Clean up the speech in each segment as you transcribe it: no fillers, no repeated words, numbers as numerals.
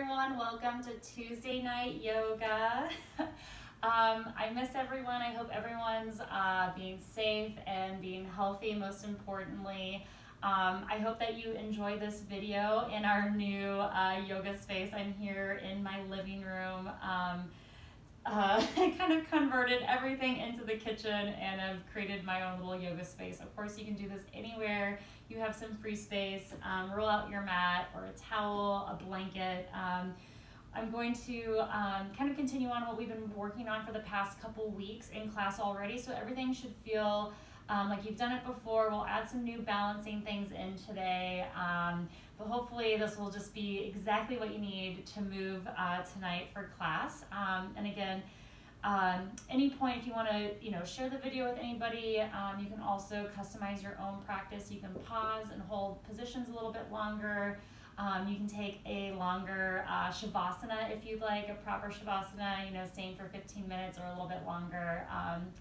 everyone. Welcome to Tuesday night yoga. I miss everyone. I hope everyone's being safe and being healthy, most importantly. I hope that you enjoy this video in our new yoga space. I'm here in my living room. I kind of converted everything into the kitchen and I've created my own little yoga space. Of course, you can do this anywhere you have some free space. Roll out your mat or a towel, a blanket. I'm going to kind of continue on what we've been working on for the past couple weeks in class already, so everything should feel like you've done it before. We'll add some new balancing things in today, but hopefully this will just be exactly what you need to move tonight for class. And again, any point if you want to share the video with anybody, you can also customize your own practice. You can pause and hold positions a little bit longer. You can take a longer shavasana if you'd like, a proper shavasana, staying for 15 minutes or a little bit longer,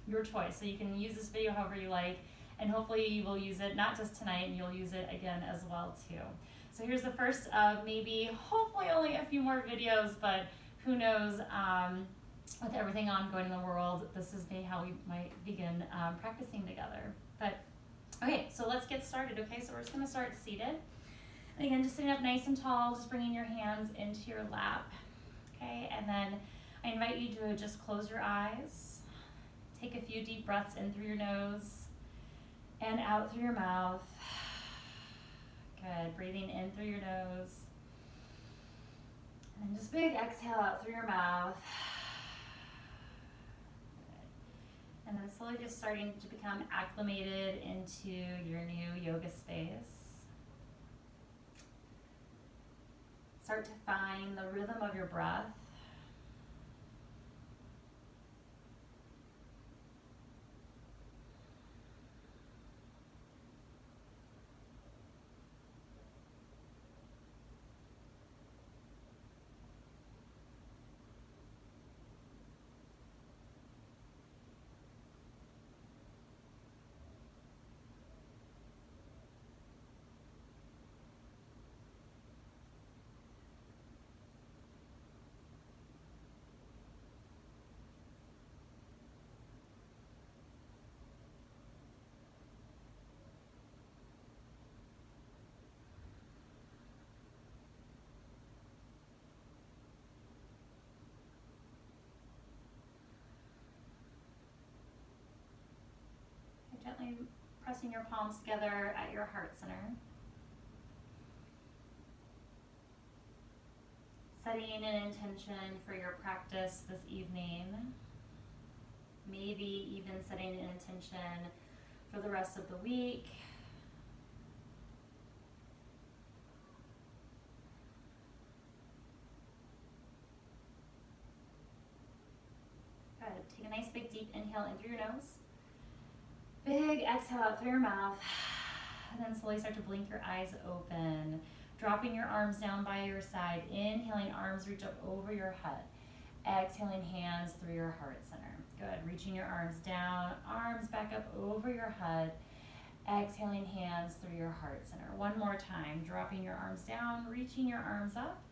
your choice. So you can use this video however you like, and hopefully you will use it not just tonight, and you'll use it again as well too. So here's the first of maybe, hopefully only a few more videos, but who knows, with everything ongoing in the world, this is maybe how we might begin practicing together. But okay, so let's get started, okay? So we're just gonna start seated. And again, just sitting up nice and tall, just bringing your hands into your lap, okay? And then I invite you to just close your eyes. Take a few deep breaths in through your nose and out through your mouth. Good, breathing in through your nose. And then just big exhale out through your mouth. And then slowly just starting to become acclimated into your new yoga space. Start to find the rhythm of your breath. Gently pressing your palms together at your heart center. Setting an intention for your practice this evening. Maybe even setting an intention for the rest of the week. Good. Take a nice big deep inhale in through your nose. Big exhale out through your mouth, and then slowly start to blink your eyes open, dropping your arms down by your side. Inhaling, arms reach up over your head. Exhaling, hands through your heart center. Good, reaching your arms down, arms back up over your head. Exhaling, hands through your heart center. One more time, dropping your arms down, reaching your arms up.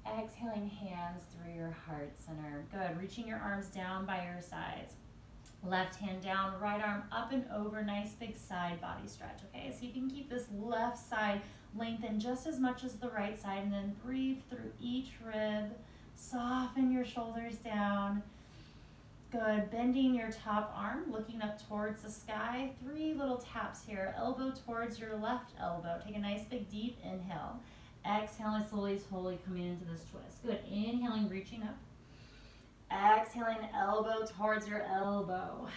Exhaling, hands through your heart center. Good, reaching your arms down by your sides. Left hand down, right arm up and over, nice big side body stretch, okay? So you can keep this left side lengthened just as much as the right side, and then breathe through each rib. Soften your shoulders down. Good, bending your top arm, looking up towards the sky. 3 little taps here, elbow towards your left elbow. Take a nice big deep inhale. Exhaling, slowly coming into this twist. Good, inhaling, reaching up. Exhaling, elbow towards your elbow.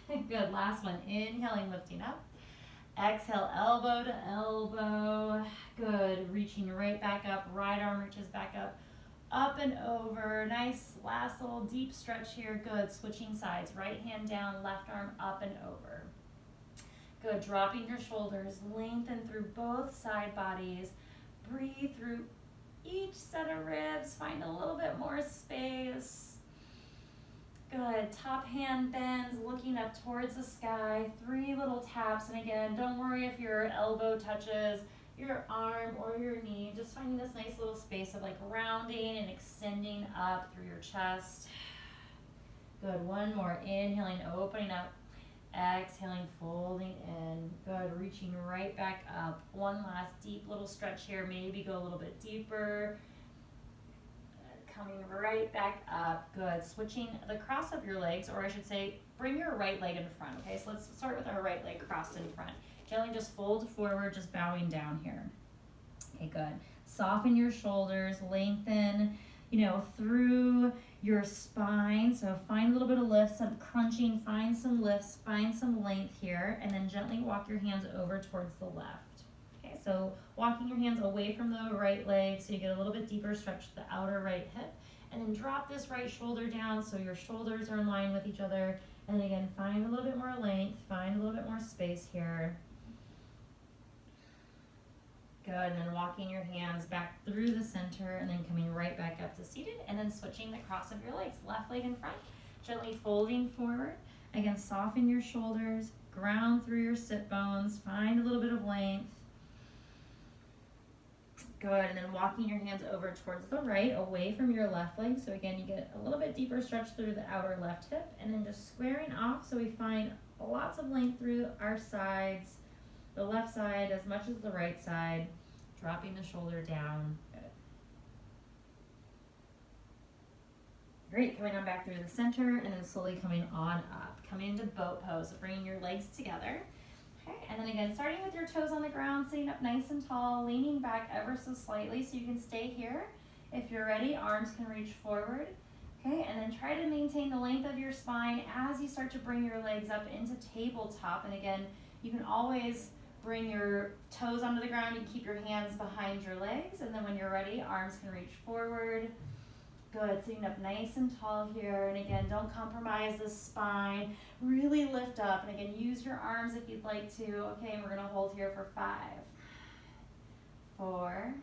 Good, last one. Inhaling, lifting up. Exhale, elbow to elbow. Good, reaching right back up. Right arm reaches back up and over. Nice, last little deep stretch here. Good, switching sides. Right hand down, left arm up and over. Good, dropping your shoulders. Lengthen through both side bodies. Breathe through each set of ribs. Find a little bit more space. Good, top hand bends, looking up towards the sky, 3 little taps, and again, don't worry if your elbow touches your arm or your knee, just finding this nice little space of like rounding and extending up through your chest. Good, one more, inhaling, opening up, exhaling, folding in. Good, reaching right back up. One last deep little stretch here, maybe go a little bit deeper. Coming right back up. Good. Switching the cross of your legs, or I should say, bring your right leg in front. Okay, so let's start with our right leg crossed in front. Gently just fold forward, just bowing down here. Okay, good. Soften your shoulders, lengthen, through your spine. So find a little bit of lift, some crunching, find some lifts, find some length here, and then gently walk your hands over towards the left. Okay, so walking your hands away from the right leg so you get a little bit deeper stretch to the outer right hip, and then drop this right shoulder down so your shoulders are in line with each other. And then again, find a little bit more length, find a little bit more space here. Good, and then walking your hands back through the center and then coming right back up to seated, and then switching the cross of your legs. Left leg in front, gently folding forward. Again, soften your shoulders, ground through your sit bones, find a little bit of length. Good, and then walking your hands over towards the right, away from your left leg. So again, you get a little bit deeper stretch through the outer left hip, and then just squaring off so we find lots of length through our sides, the left side as much as the right side, dropping the shoulder down. Good. Great, coming on back through the center, and then slowly coming on up. Coming into boat pose, so bringing your legs together. Okay, and then again, starting with your toes on the ground, sitting up nice and tall, leaning back ever so slightly so you can stay here. If you're ready, arms can reach forward. Okay, and then try to maintain the length of your spine as you start to bring your legs up into tabletop. And again, you can always bring your toes onto the ground and keep your hands behind your legs. And then when you're ready, arms can reach forward. Good, sitting up nice and tall here. And again, don't compromise the spine. Really lift up. And again, use your arms if you'd like to. Okay, and we're gonna hold here for 5, 4,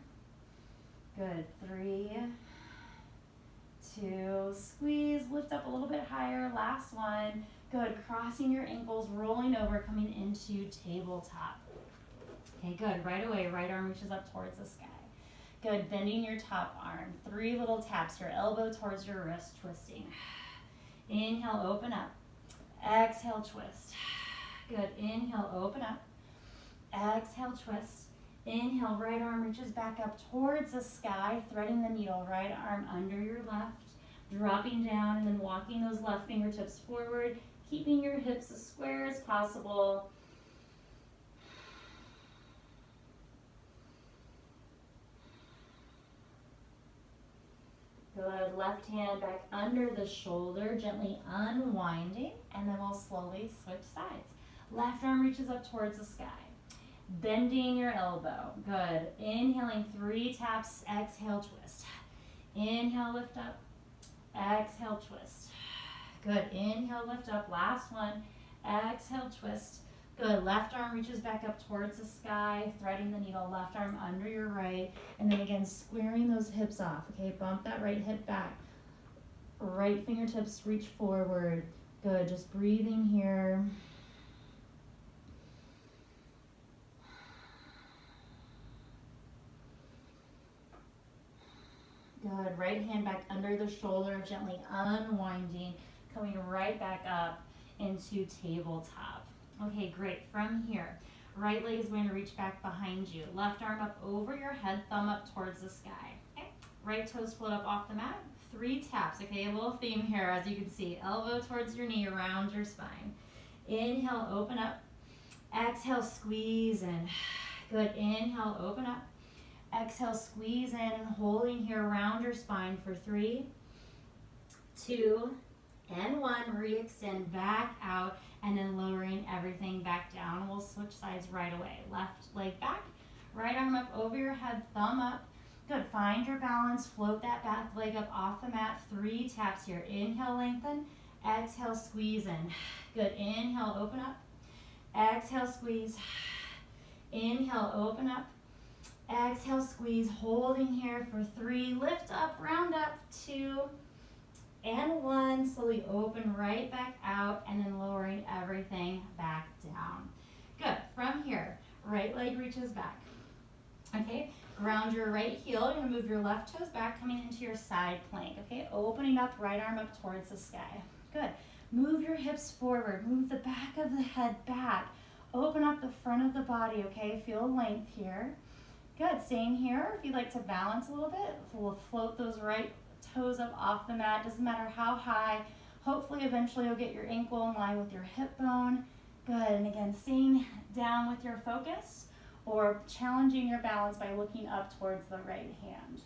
good, 3, 2, squeeze, lift up a little bit higher. Last one. Good, crossing your ankles, rolling over, coming into tabletop. Okay, good, right away, right arm reaches up towards the sky. Good, bending your top arm. 3 little taps, your elbow towards your wrist, twisting. Inhale, open up. Exhale, twist. Good, inhale, open up. Exhale, twist. Inhale, right arm reaches back up towards the sky, threading the needle, right arm under your left, dropping down, and then walking those left fingertips forward, keeping your hips as square as possible. Good, left hand back under the shoulder, gently unwinding, and then we'll slowly switch sides. Left arm reaches up towards the sky. Bending your elbow. Good. Inhaling, 3 taps. Exhale, twist. Inhale, lift up. Exhale, twist. Good. Inhale, lift up. Last one. Exhale, twist. Good. Left arm reaches back up towards the sky, threading the needle. Left arm under your right. And then again, squaring those hips off. Okay, bump that right hip back. Right fingertips reach forward. Good. Just breathing here. Good, right hand back under the shoulder, gently unwinding, coming right back up into tabletop. Okay, great. From here, right leg is going to reach back behind you. Left arm up over your head, thumb up towards the sky. Okay, right toes float up off the mat. 3 taps, okay, a little theme here as you can see. Elbow towards your knee, around your spine. Inhale, open up. Exhale, squeeze in. Good, inhale, open up. Exhale, squeeze in, holding here around your spine for 3, 2, and 1. Re-extend back out, and then lowering everything back down. We'll switch sides right away. Left leg back, right arm up over your head, thumb up. Good, find your balance, float that back leg up off the mat. 3 taps here. Inhale, lengthen. Exhale, squeeze in. Good, inhale, open up. Exhale, squeeze. Inhale, open up. Exhale, squeeze, holding here for 3, lift up, round up, 2, and 1. Slowly open right back out, and then lowering everything back down. Good, from here, right leg reaches back. Okay, ground your right heel. You're gonna move your left toes back, coming into your side plank. Okay, opening up, right arm up towards the sky. Good. Move your hips forward. Move the back of the head back. Open up the front of the body, okay? Feel length here. Good, staying here. If you'd like to balance a little bit, we'll float those right toes up off the mat. Doesn't matter how high. Hopefully, eventually you'll get your ankle in line with your hip bone. Good, and again, staying down with your focus or challenging your balance by looking up towards the right hand.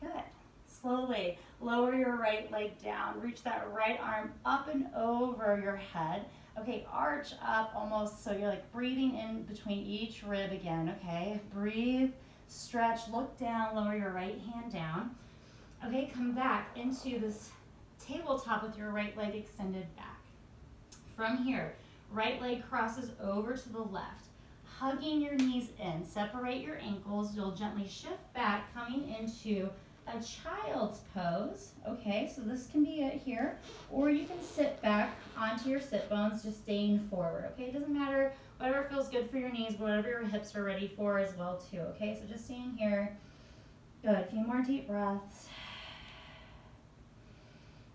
Good. Slowly lower your right leg down. Reach that right arm up and over your head. Okay, arch up almost so you're like breathing in between each rib again, okay? Breathe, stretch, look down, lower your right hand down. Okay, come back into this tabletop with your right leg extended back. From here, right leg crosses over to the left, hugging your knees in. Separate your ankles. You'll gently shift back, coming into a child's pose. Okay, so this can be it here, or you can sit back onto your sit bones, just staying forward. Okay, it doesn't matter, whatever feels good for your knees, whatever your hips are ready for as well too. Okay, so just staying here. Good, a few more deep breaths.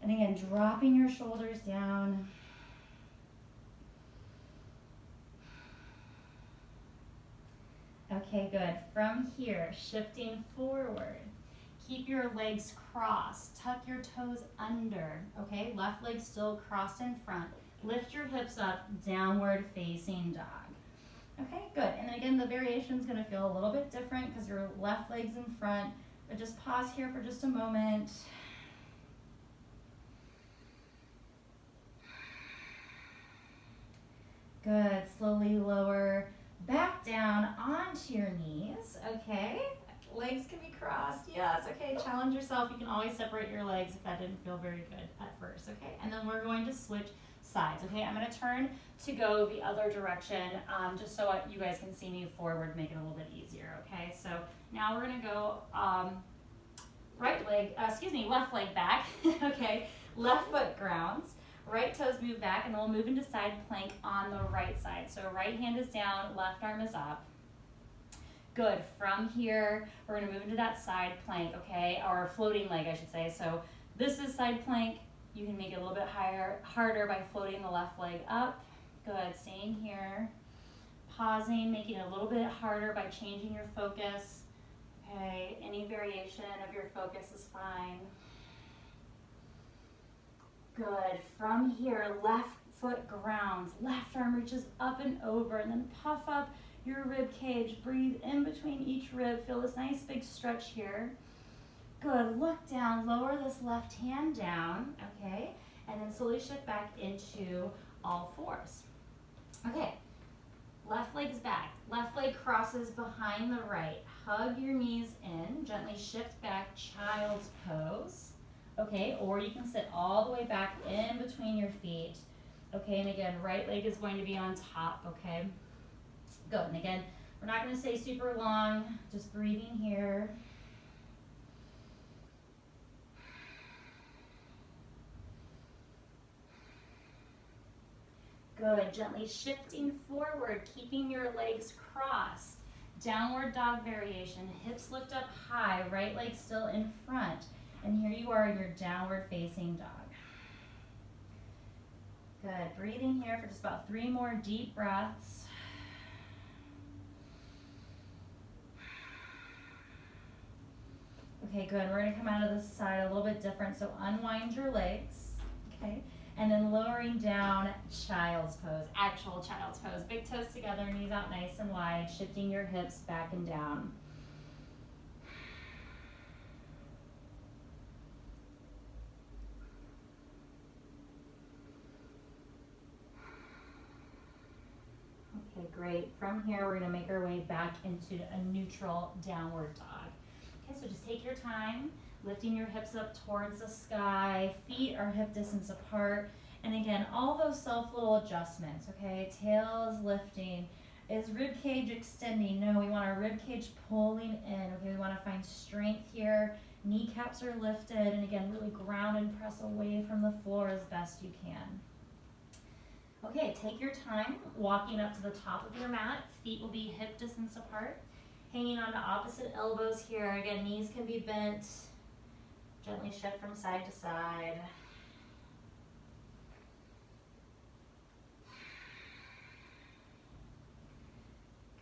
And again, dropping your shoulders down. Okay, good. From here, shifting forward. Keep your legs crossed. Tuck your toes under. Okay, left leg still crossed in front. Lift your hips up, downward facing dog. Okay, good. And then again, the variation is going to feel a little bit different because your left leg's in front. But just pause here for just a moment. Good. Slowly lower back down onto your knees. Okay. Legs can be crossed. Yes. Okay. Challenge yourself. You can always separate your legs if that didn't feel very good at first. Okay. And then we're going to switch sides. Okay. I'm going to turn to go the other direction just so you guys can see me forward, make it a little bit easier. Okay. So now we're going to go left leg back. Okay. Left foot grounds. Right toes move back, and then we'll move into side plank on the right side. So right hand is down, left arm is up. Good. From here, we're going to move into that side plank, okay? Or floating leg, I should say. So this is side plank. You can make it a little bit harder by floating the left leg up. Good. Staying here. Pausing, making it a little bit harder by changing your focus. Okay. Any variation of your focus is fine. Good. From here, left foot grounds. Left arm reaches up and over, and then puff up your rib cage. Breathe in between each rib. Feel this nice big stretch here. Good. Look down. Lower this left hand down. Okay. And then slowly shift back into all fours. Okay. Left leg's back. Left leg crosses behind the right. Hug your knees in. Gently shift back, child's pose. Okay, or you can sit all the way back in between your feet. Okay, and again, right leg is going to be on top, okay? Good, and again, we're not gonna stay super long, just breathing here. Good, gently shifting forward, keeping your legs crossed. Downward dog variation, hips lift up high, right leg still in front. And here you are in your downward facing dog. Good, breathing here for just about 3 more deep breaths. Okay, good, we're gonna come out of this side a little bit different. So unwind your legs, okay? And then lowering down child's pose, actual child's pose. Big toes together, knees out nice and wide, shifting your hips back and down. Okay, great. From here, we're gonna make our way back into a neutral downward dog. Okay, so just take your time, lifting your hips up towards the sky, feet are hip distance apart. And again, all those self little adjustments, okay? Tail is lifting. Is rib cage extending? No, we want our rib cage pulling in. Okay, we wanna find strength here. Kneecaps are lifted, and again, really ground and press away from the floor as best you can. Okay, take your time walking up to the top of your mat. Feet will be hip distance apart. Hanging on to opposite elbows here. Again, knees can be bent. Gently shift from side to side.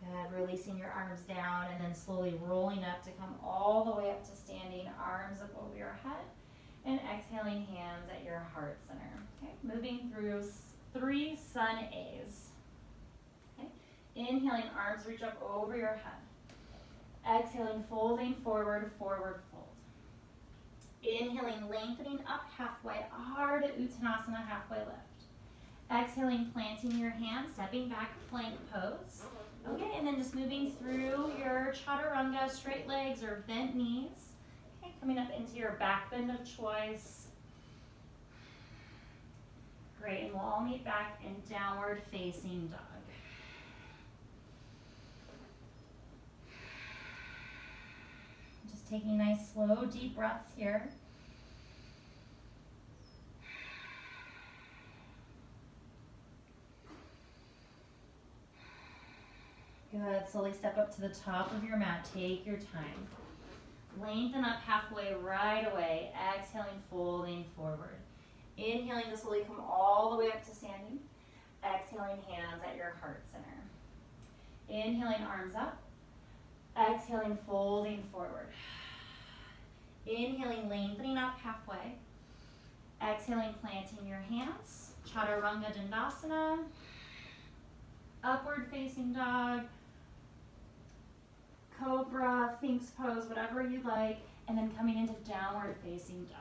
Good, releasing your arms down and then slowly rolling up to come all the way up to standing, arms up over your head, and exhaling hands at your heart center. Okay, moving through 3 sun A's. Okay, inhaling, arms reach up over your head. Exhaling, folding forward, forward fold. Inhaling, lengthening up halfway, Ardha Uttanasana, halfway lift. Exhaling, planting your hands, stepping back, plank pose. Okay, and then just moving through your chaturanga, straight legs or bent knees. Okay, coming up into your back bend of choice. Great, and we'll all meet back in downward facing dog. Just taking nice, slow, deep breaths here. Good, slowly step up to the top of your mat, take your time. Lengthen up halfway right away, exhaling, folding forward. Inhaling to slowly come all the way up to standing. Exhaling, hands at your heart center. Inhaling, arms up. Exhaling, folding forward. Inhaling, lengthening up halfway. Exhaling, planting your hands. Chaturanga Dandasana. Upward facing dog. Cobra, Sphinx pose, whatever you like, and then coming into downward facing dog.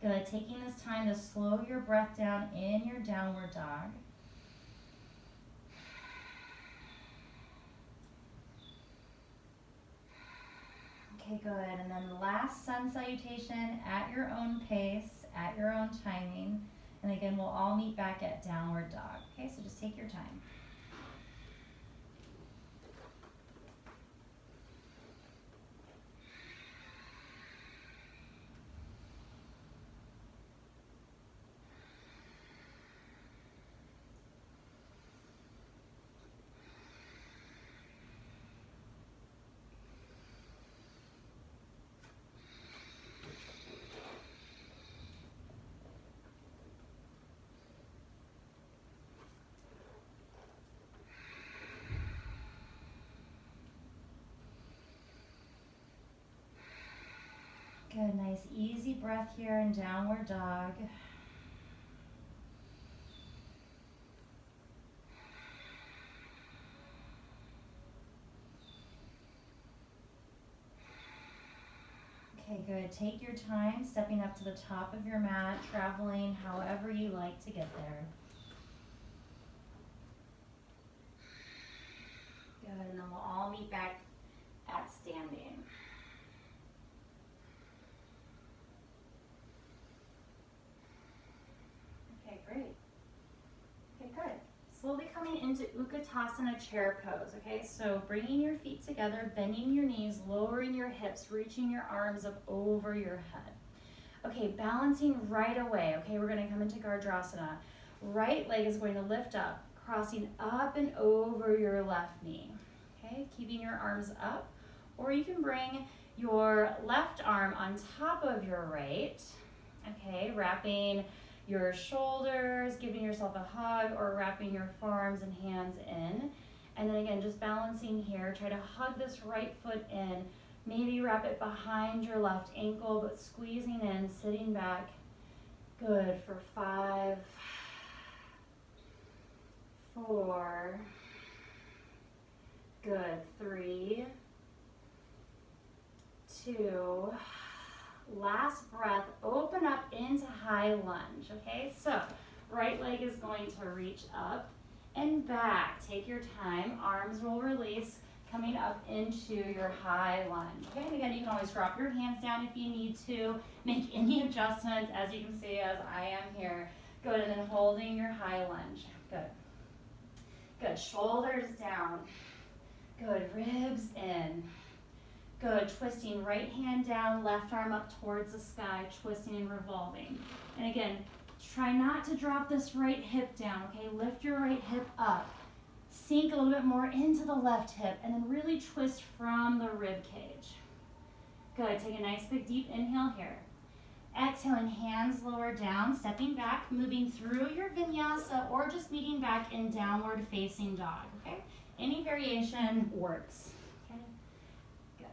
Good, taking this time to slow your breath down in your downward dog. Okay, good, and then last sun salutation at your own pace, at your own timing. And again, we'll all meet back at downward dog. Okay, so just take your time. Good, nice easy breath here in downward dog. Okay, good. Take your time stepping up to the top of your mat, traveling however you like to get there. Good, and then we'll all meet back at standing. Okay, great. Okay, good. Slowly coming into Utkatasana chair pose, okay? So bringing your feet together, bending your knees, lowering your hips, reaching your arms up over your head. Okay, balancing right away, okay? We're gonna come into Gardrasana. Right leg is going to lift up, crossing up and over your left knee, okay? Keeping your arms up, or you can bring your left arm on top of your right, okay? Wrapping your shoulders, giving yourself a hug, or wrapping your forearms and hands in. And then again, just balancing here, try to hug this right foot in. Maybe wrap it behind your left ankle, but squeezing in, sitting back. Good, for 5, 4, good, 3, 2, last breath, open up into high lunge, okay? So, right leg is going to reach up and back. Take your time, arms will release, coming up into your high lunge. Okay, and again, you can always drop your hands down if you need to, make any adjustments, as you can see, as I am here. Good, and then holding your high lunge. Good. Good, shoulders down. Good, ribs in. Good, twisting right hand down, left arm up towards the sky, twisting and revolving. And again, try not to drop this right hip down, okay? Lift your right hip up. Sink a little bit more into the left hip and then really twist from the rib cage. Good, take a nice big deep inhale here. Exhaling, hands lower down, stepping back, moving through your vinyasa or just meeting back in downward facing dog, okay? Any variation works, okay? Good.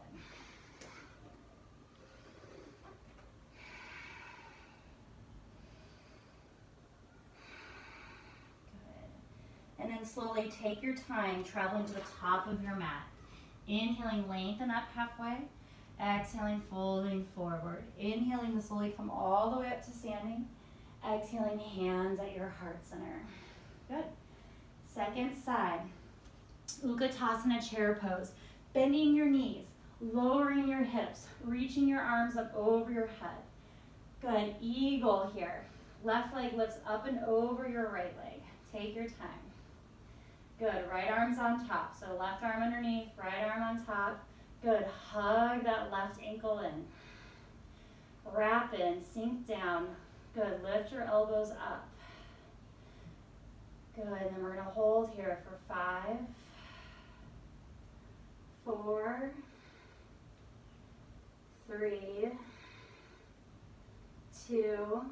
Good. And then slowly take your time traveling to the top of your mat. Inhaling, lengthen up halfway. Exhaling, folding forward. Inhaling to slowly come all the way up to standing. Exhaling, hands at your heart center. Good. Second side. Utkatasana chair pose. Bending your knees, lowering your hips, reaching your arms up over your head. Good. Eagle here. Left leg lifts up and over your right leg. Take your time. Good. Right arm's on top. So left arm underneath, right arm on top. Good, hug that left ankle in. Wrap in, sink down. Good, lift your elbows up. Good, and then we're gonna hold here for 5, 4, 3, 2,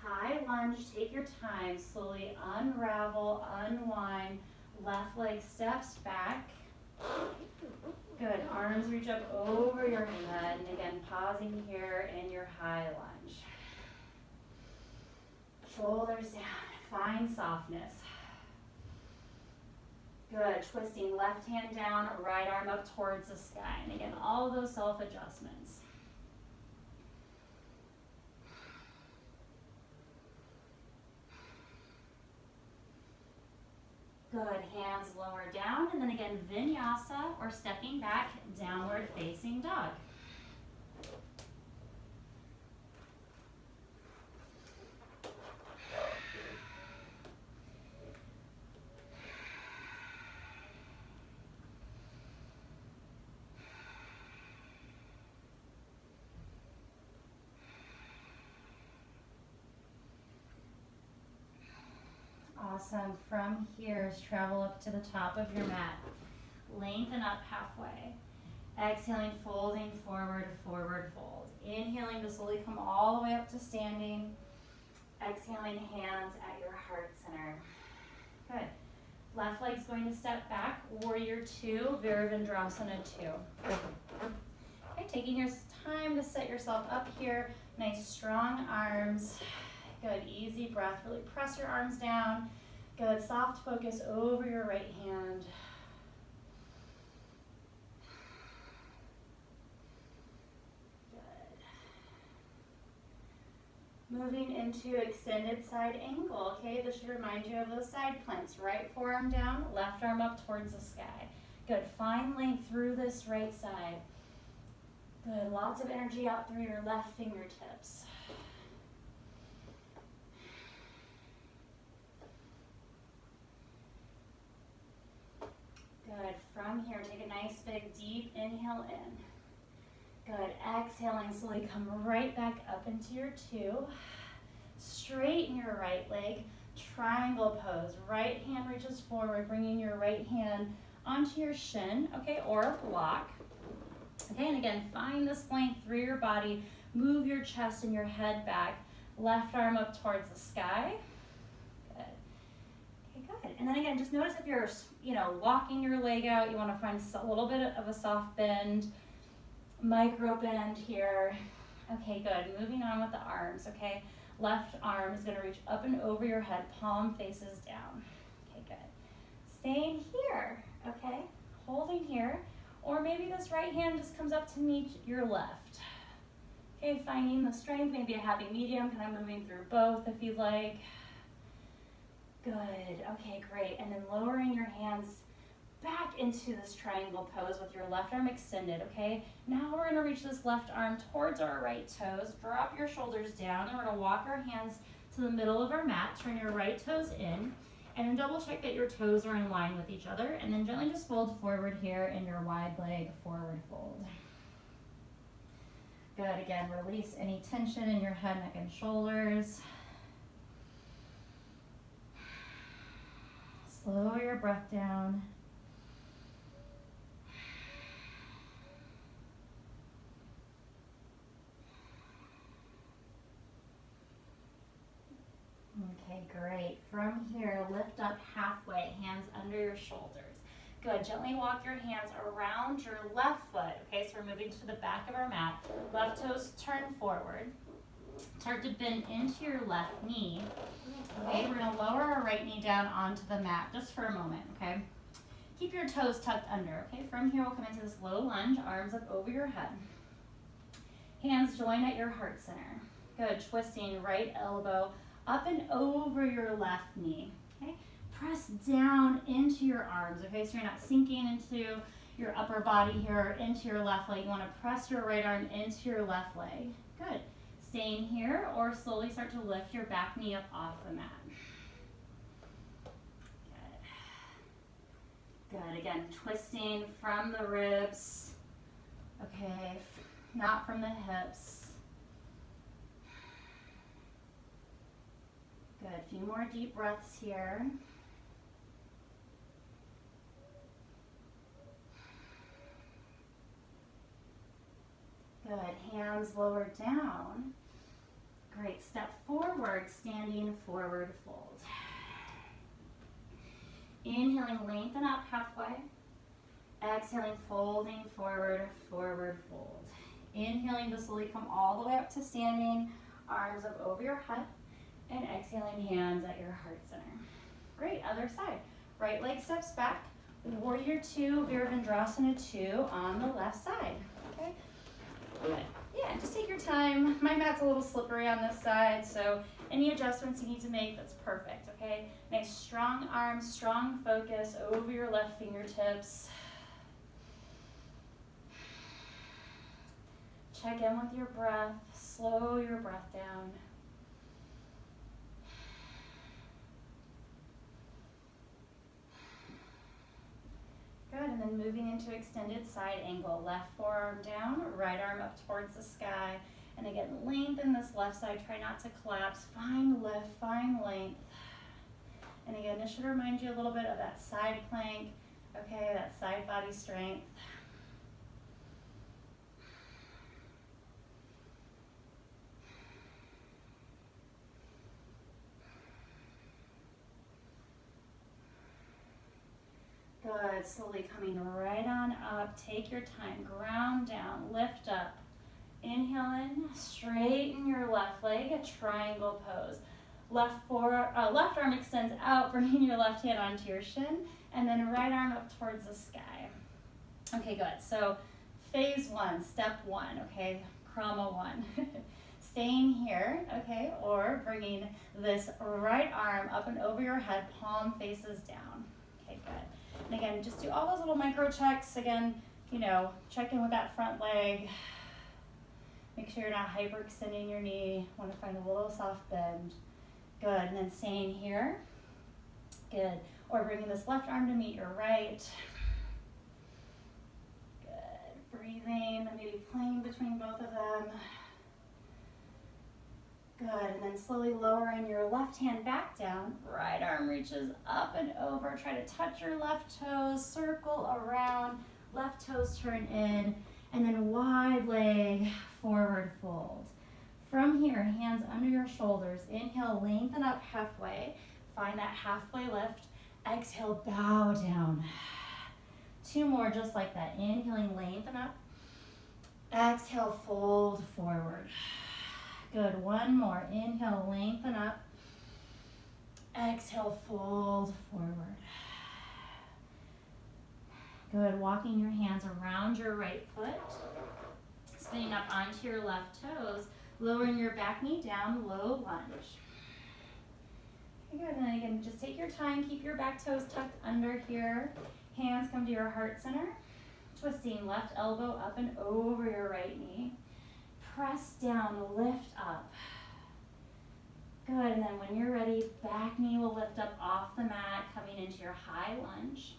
high lunge, take your time, slowly unravel, unwind, left leg steps back. Good, arms reach up over your head, and again, pausing here in your high lunge. Shoulders down, find softness. Good, twisting left hand down, right arm up towards the sky. And again, all of those self-adjustments. Good, hands lower down, and then again, vinyasa, or stepping back, downward facing dog. Awesome. From here, travel up to the top of your mat. Lengthen up halfway. Exhaling, folding forward, forward fold. Inhaling to slowly come all the way up to standing. Exhaling, hands at your heart center. Good. Left leg's going to step back. Warrior 2, Virabhadrasana 2. Okay, taking your time to set yourself up here. Nice strong arms. Good, easy breath. Really press your arms down. Good, soft focus over your right hand. Good. Moving into extended side angle, okay? This should remind you of those side planks. Right forearm down, left arm up towards the sky. Good, find length through this right side. Good, lots of energy out through your left fingertips. Good, from here, take a nice big deep inhale in. Good, exhaling, slowly come right back up into your 2. Straighten your right leg, triangle pose. Right hand reaches forward, bringing your right hand onto your shin, okay, or a block. Okay, and again, find this length through your body. Move your chest and your head back. Left arm up towards the sky. Good. Okay, good. And then again, just notice if you're, walking your leg out, you want to find a little bit of a soft bend, micro bend here. Okay, good. Moving on with the arms, okay? Left arm is going to reach up and over your head, palm faces down. Okay, good. Staying here, okay? Holding here. Or maybe this right hand just comes up to meet your left. Okay, finding the strength, maybe a happy medium, kind of moving through both if you'd like. Good, okay, great. And then lowering your hands back into this triangle pose with your left arm extended, okay? Now we're gonna reach this left arm towards our right toes, drop your shoulders down, and we're gonna walk our hands to the middle of our mat, turn your right toes in, And then double check that your toes are in line with each other, and then gently just fold forward here in your wide leg forward fold. Good, again, release any tension in your head, neck, and shoulders. Slow your breath down. Okay, great. From here, lift up halfway, hands under your shoulders. Good, gently walk your hands around your left foot. Okay, so we're moving to the back of our mat. Left toes turn forward. Start to bend into your left knee. Okay, we're gonna lower our right knee down onto the mat just for a moment, okay? Keep your toes tucked under, okay? From here, we'll come into this low lunge, arms up over your head. Hands join at your heart center. Good, twisting right elbow up and over your left knee, okay? Press down into your arms, okay? So you're not sinking into your upper body here, into your left leg. You wanna press your right arm into your left leg. Good. Staying here or slowly start to lift your back knee up off the mat. Good. Good, again, twisting from the ribs, okay? Not from the hips. Good, a few more deep breaths here. Good, hands lowered down. Great, step forward, standing forward fold. Inhaling, lengthen up halfway. Exhaling, folding forward, forward fold. Inhaling to slowly come all the way up to standing, arms up over your head. And exhaling, hands at your heart center. Great, other side. Right leg steps back. Warrior 2, Virabhadrasana 2 on the left side. Okay. Good. Yeah, just take your time. My mat's a little slippery on this side, so any adjustments you need to make, that's perfect, okay? Nice strong arms, strong focus over your left fingertips. Check in with your breath. Slow your breath down. Good, and then moving into extended side angle. Left forearm down, right arm up towards the sky. And again, lengthen this left side. Try not to collapse. Find lift, find length. And again, this should remind you a little bit of that side plank, okay, that side body strength. Good, slowly coming right on up. Take your time, ground down, lift up. Inhale in, straighten your left leg, a triangle pose. Left arm extends out, bringing your left hand onto your shin, and then right arm up towards the sky. Okay, good. So phase 1, step 1, okay, Krama 1. Staying here, okay, or bringing this right arm up and over your head, palm faces down. Okay, good. And again, just do all those little micro checks. Again, you know, check in with that front leg. Make sure you're not hyperextending your knee. Want to find a little soft bend. Good, and then staying here. Good, or bringing this left arm to meet your right. Good, breathing, maybe playing between both of them. Good, and then slowly lowering your left hand back down. Right arm reaches up and over. Try to touch your left toes, circle around. Left toes turn in, and then wide leg, forward fold. From here, hands under your shoulders. Inhale, lengthen up halfway. Find that halfway lift. Exhale, bow down. 2 more just like that. Inhaling, lengthen up. Exhale, fold forward. Good, 1 more. Inhale, lengthen up. Exhale, fold forward. Good, walking your hands around your right foot. Spinning up onto your left toes. Lowering your back knee down, low lunge. Okay, good, and then again, just take your time. Keep your back toes tucked under here. Hands come to your heart center. Twisting left elbow up and over your right knee. Press down, lift up. Good, and then when you're ready, back knee will lift up off the mat, coming into your high lunge.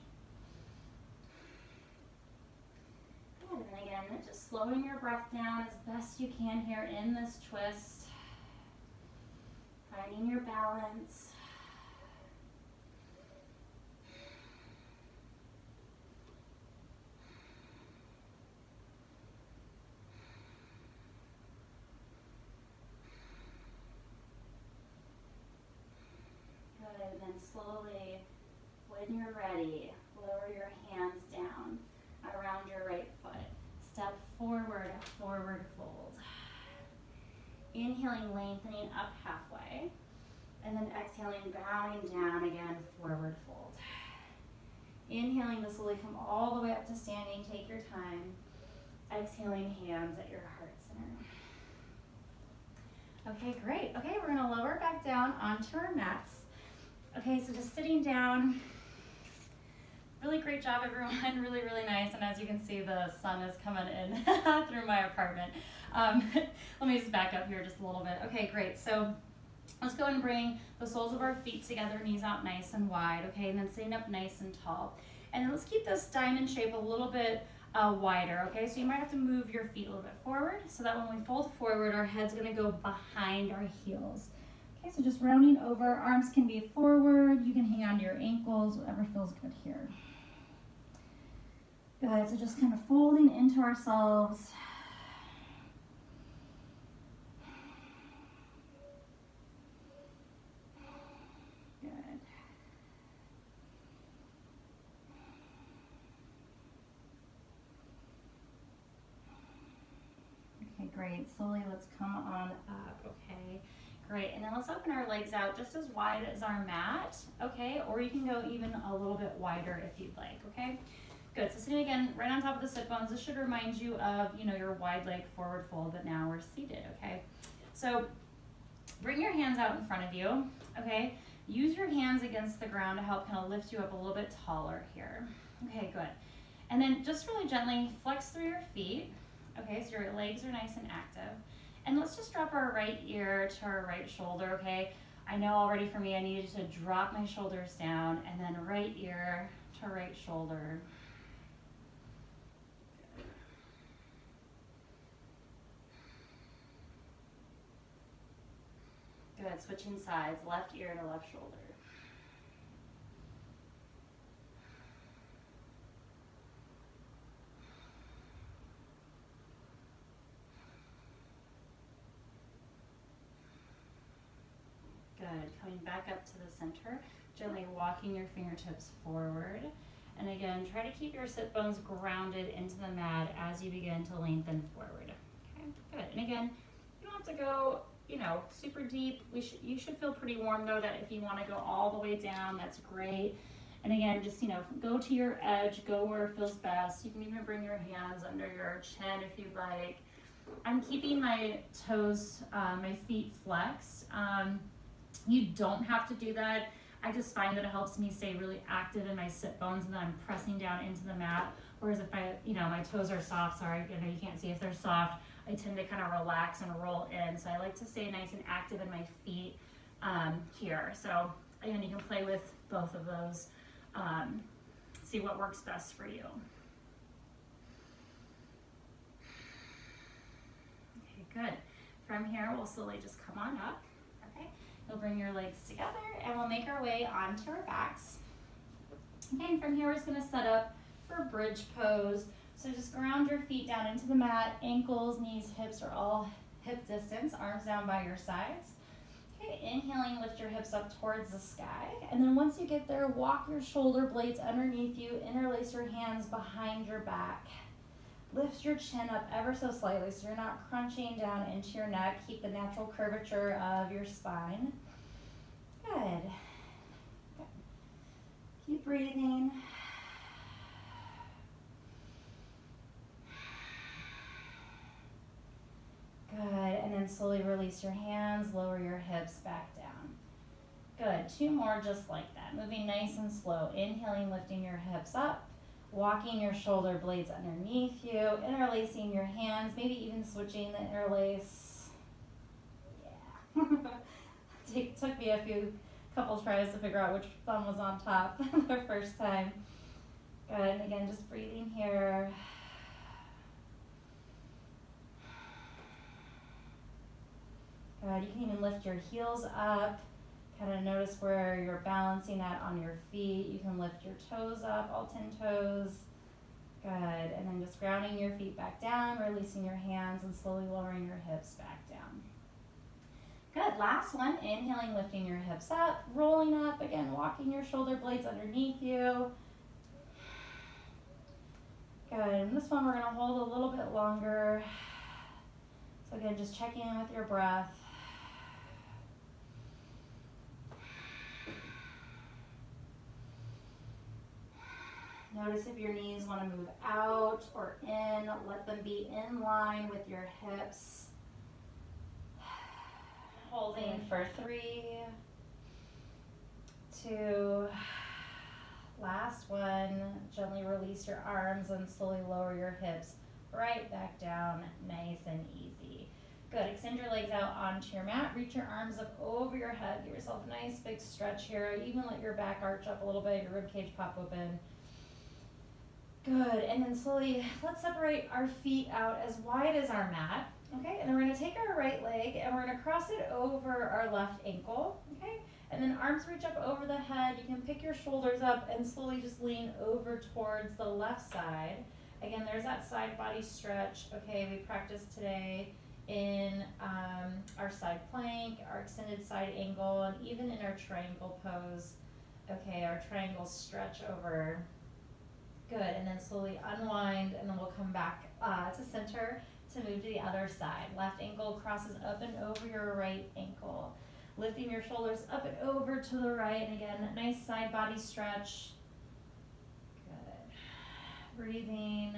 Good, and then again, just slowing your breath down as best you can here in this twist. Finding your balance. And then slowly, when you're ready, lower your hands down around your right foot. Step forward, forward fold. Inhaling, lengthening up halfway. And then exhaling, bowing down again, forward fold. Inhaling to slowly come all the way up to standing. Take your time. Exhaling, hands at your heart center. Okay, great. Okay, we're going to lower back down onto our mats. Okay, so just sitting down. Really great job, everyone. Really, really nice. And as you can see, the sun is coming in through my apartment. Let me just back up here just a little bit. Okay, great. So let's go and bring the soles of our feet together, knees out nice and wide. Okay, and then sitting up nice and tall. And then let's keep this diamond shape a little bit wider. Okay, so you might have to move your feet a little bit forward so that when we fold forward, our head's going to go behind our heels. Okay, so just rounding over, arms can be forward, you can hang on to your ankles, whatever feels good here. Good, so just kind of folding into ourselves. Good. Okay, great. Slowly, let's come on up, okay? Great, and then let's open our legs out just as wide as our mat, okay? Or you can go even a little bit wider if you'd like, okay? Good, so sitting again right on top of the sit bones. This should remind you of, your wide leg forward fold, but now we're seated, okay? So bring your hands out in front of you, okay? Use your hands against the ground to help kind of lift you up a little bit taller here. Okay, good. And then just really gently flex through your feet, okay? So your legs are nice and active. And let's just drop our right ear to our right shoulder, okay? I know already for me, I needed to drop my shoulders down and then right ear to right shoulder. Good, switching sides, left ear to left shoulder. Good, coming back up to the center, gently walking your fingertips forward. And again, try to keep your sit bones grounded into the mat as you begin to lengthen forward. Okay, good. And again, you don't have to go, super deep. You should feel pretty warm though, that if you want to go all the way down, that's great. And again, just, go to your edge, go where it feels best. You can even bring your hands under your chin if you'd like. I'm keeping my toes, my feet flexed. You don't have to do that. I just find that it helps me stay really active in my sit bones and then I'm pressing down into the mat. Whereas if my toes are soft, sorry, you can't see if they're soft, I tend to kind of relax and roll in. So I like to stay nice and active in my feet here. So again, you can play with both of those. See what works best for you. Okay, good. From here, we'll slowly just come on up. Okay, we'll bring your legs together and we'll make our way onto our backs. Okay, and from here, we're just going to set up for bridge pose. So just ground your feet down into the mat. Ankles, knees, hips are all hip distance. Arms down by your sides. Okay, inhaling, lift your hips up towards the sky. And then once you get there, walk your shoulder blades underneath you. Interlace your hands behind your back. Lift your chin up ever so slightly so you're not crunching down into your neck. Keep the natural curvature of your spine. Good. Keep breathing. Good, and then slowly release your hands, lower your hips back down. Good, 2 more just like that. Moving nice and slow. Inhaling, lifting your hips up, walking your shoulder blades underneath you, interlacing your hands, maybe even switching the interlace. Yeah, Took me couple tries to figure out which thumb was on top the first time. Good, and again, just breathing here. Good, you can even lift your heels up. Kind of notice where you're balancing at on your feet. You can lift your toes up, all 10 toes. Good, and then just grounding your feet back down, releasing your hands and slowly lowering your hips back down. Good, last one, inhaling, lifting your hips up, rolling up, again, walking your shoulder blades underneath you. Good, and this one we're gonna hold a little bit longer. So again, just checking in with your breath. Notice if your knees want to move out or in, let them be in line with your hips. Holding for 3, 2, last one. Gently release your arms and slowly lower your hips right back down, nice and easy. Good, extend your legs out onto your mat, reach your arms up over your head, give yourself a nice big stretch here, even let your back arch up a little bit, your rib cage pop open. Good, and then slowly, let's separate our feet out as wide as our mat, okay? And then we're gonna take our right leg and we're gonna cross it over our left ankle, okay? And then arms reach up over the head, you can pick your shoulders up and slowly just lean over towards the left side. Again, there's that side body stretch, okay? We practiced today in our side plank, our extended side angle, and even in our triangle pose, okay, our triangle stretch over. Good, and then slowly unwind, and then we'll come back to center to move to the other side. Left ankle crosses up and over your right ankle. Lifting your shoulders up and over to the right, and again, nice side body stretch. Good. Breathing.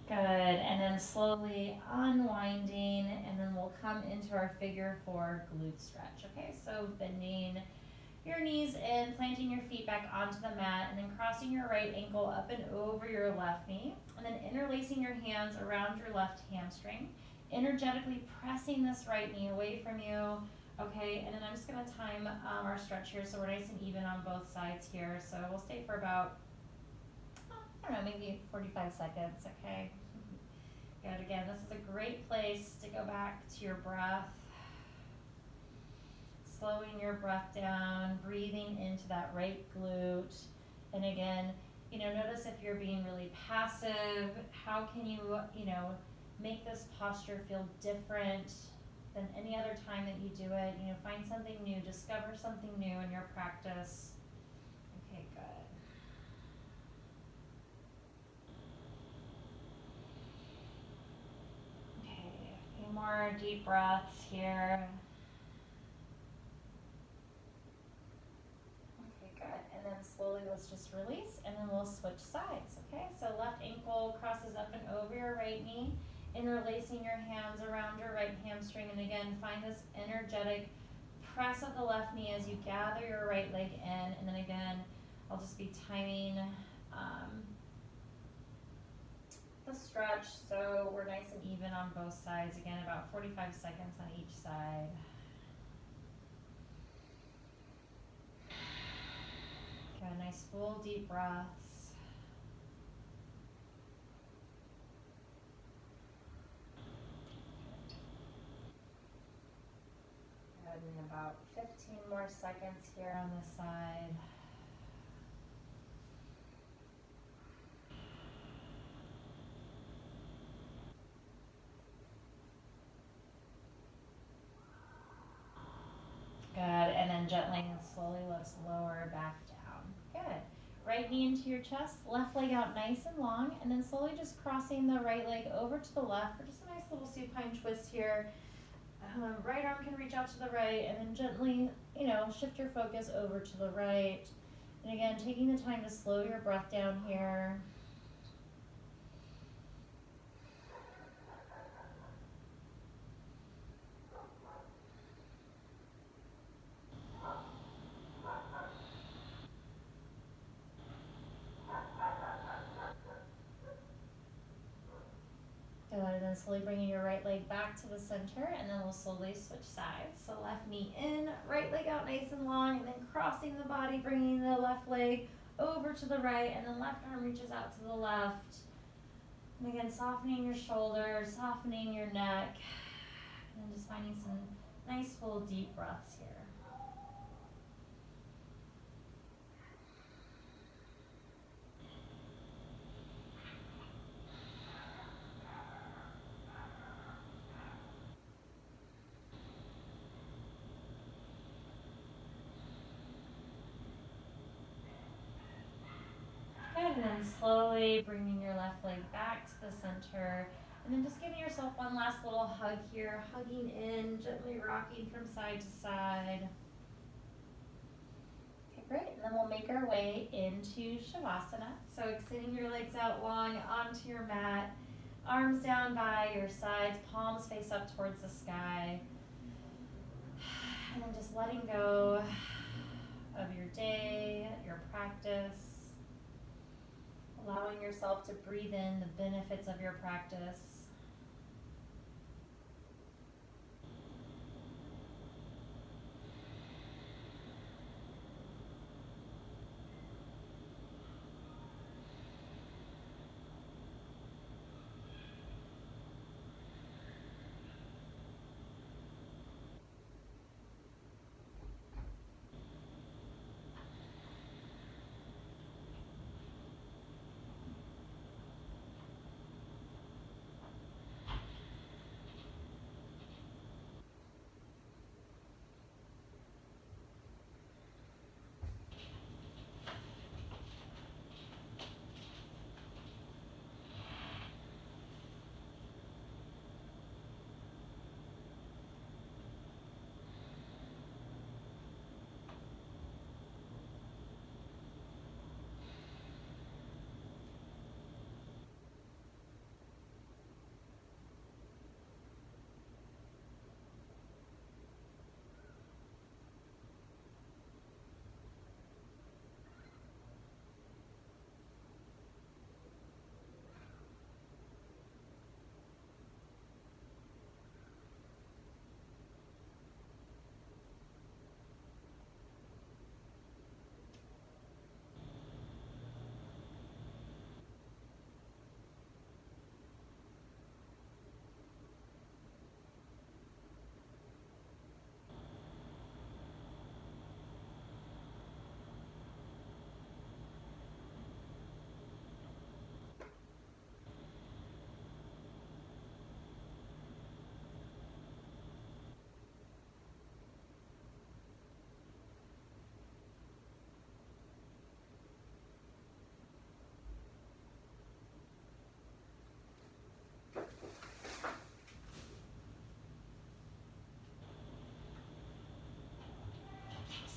Good, and then slowly unwinding, and then we'll come into our figure 4 glute stretch, okay? So bending your knees in, planting your feet back onto the mat, and then crossing your right ankle up and over your left knee, and then interlacing your hands around your left hamstring, energetically pressing this right knee away from you, okay? And then I'm just gonna time our stretch here so we're nice and even on both sides here. So we'll stay for about, I don't know, maybe 45 seconds, okay? Good, again, this is a great place to go back to your breath. Slowing your breath down, breathing into that right glute. And again, notice if you're being really passive, how can you, make this posture feel different than any other time that you do it? Find something new, discover something new in your practice. Okay, good. Okay, a few more deep breaths here. And then slowly let's just release, and then we'll switch sides, okay? So left ankle crosses up and over your right knee, interlacing your hands around your right hamstring, and again, find this energetic press of the left knee as you gather your right leg in, and then again, I'll just be timing the stretch so we're nice and even on both sides. Again, about 45 seconds on each side. Good, nice full deep breaths. Good, and about 15 more seconds here on this side. Good, and then gently and slowly let's lower back down. Good. Right knee into your chest, left leg out nice and long, and then slowly just crossing the right leg over to the left for just a nice little supine twist here. Right arm can reach out to the right, and then gently, shift your focus over to the right. And again, taking the time to slow your breath down here. Good, and then slowly bringing your right leg back to the center, and then we'll slowly switch sides. So left knee in, right leg out nice and long, and then crossing the body, bringing the left leg over to the right, and then left arm reaches out to the left. And again, softening your shoulders, softening your neck, and then just finding some nice full deep breaths here. Good, and then slowly bringing your left leg back to the center, and then just giving yourself one last little hug here, hugging in, gently rocking from side to side. Okay, great, and then we'll make our way into Shavasana. So extending your legs out long onto your mat, arms down by your sides, palms face up towards the sky, and then just letting go of your day, your practice. Allowing yourself to breathe in the benefits of your practice.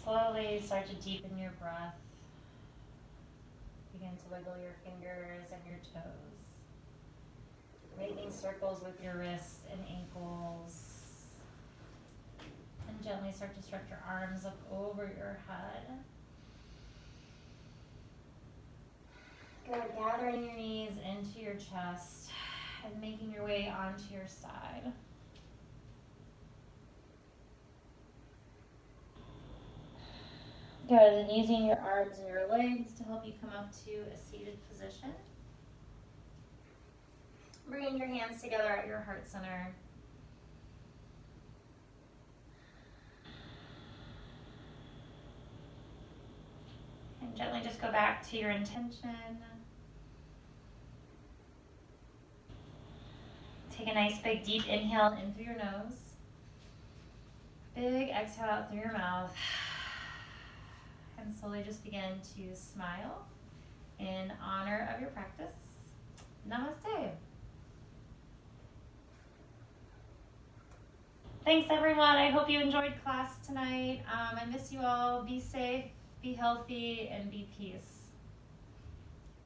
Slowly start to deepen your breath. Begin to wiggle your fingers and your toes. Making circles with your wrists and ankles. And gently start to stretch your arms up over your head. Good, gathering your knees into your chest and making your way onto your side. Good, and using your arms and your legs to help you come up to a seated position. Bringing your hands together at your heart center. And gently just go back to your intention. Take a nice big deep inhale in through your nose. Big exhale out through your mouth. And slowly just begin to smile in honor of your practice. Namaste. Thanks everyone. I hope you enjoyed class tonight. I miss you all. Be safe, be healthy, and be peace.